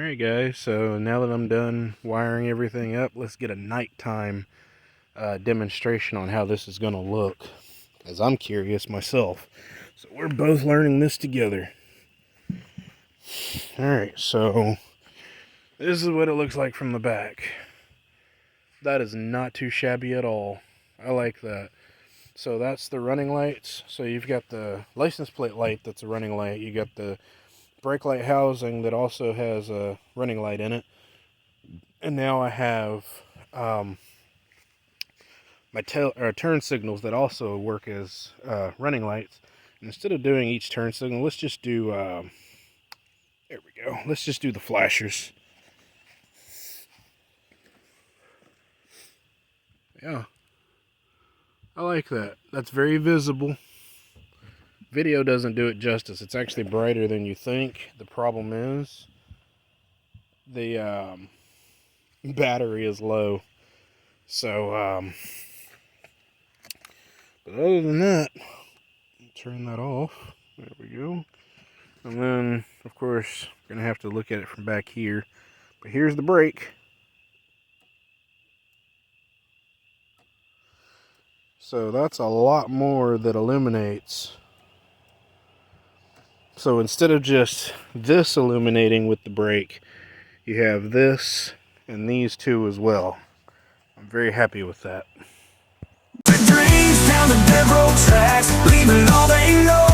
Alright guys, so now that I'm done wiring everything up, let's get a nighttime demonstration on how this is going to look, as I'm curious myself. So we're both learning this together. Alright, so this is what it looks like from the back. That is not too shabby at all. I like that. So that's the running lights. So you've got the license plate light that's a running light. You got the brake light housing that also has a running light in it. And now I have my turn signals that also work as running lights. And instead of doing each turn signal, let's just do, there we go. Let's just do the flashers. Yeah. I like that. That's very visible. Video doesn't do it justice. It's actually brighter than you think. The problem is the battery is low. So, but other than that, turn that off. There we go. And then, of course, we're going to have to look at it from back here. But here's the brake. So that's a lot more that illuminates. So instead of just this illuminating with the brake, you have this and these two as well. I'm very happy with that. The trains down the dead road tracks, leaving all they know.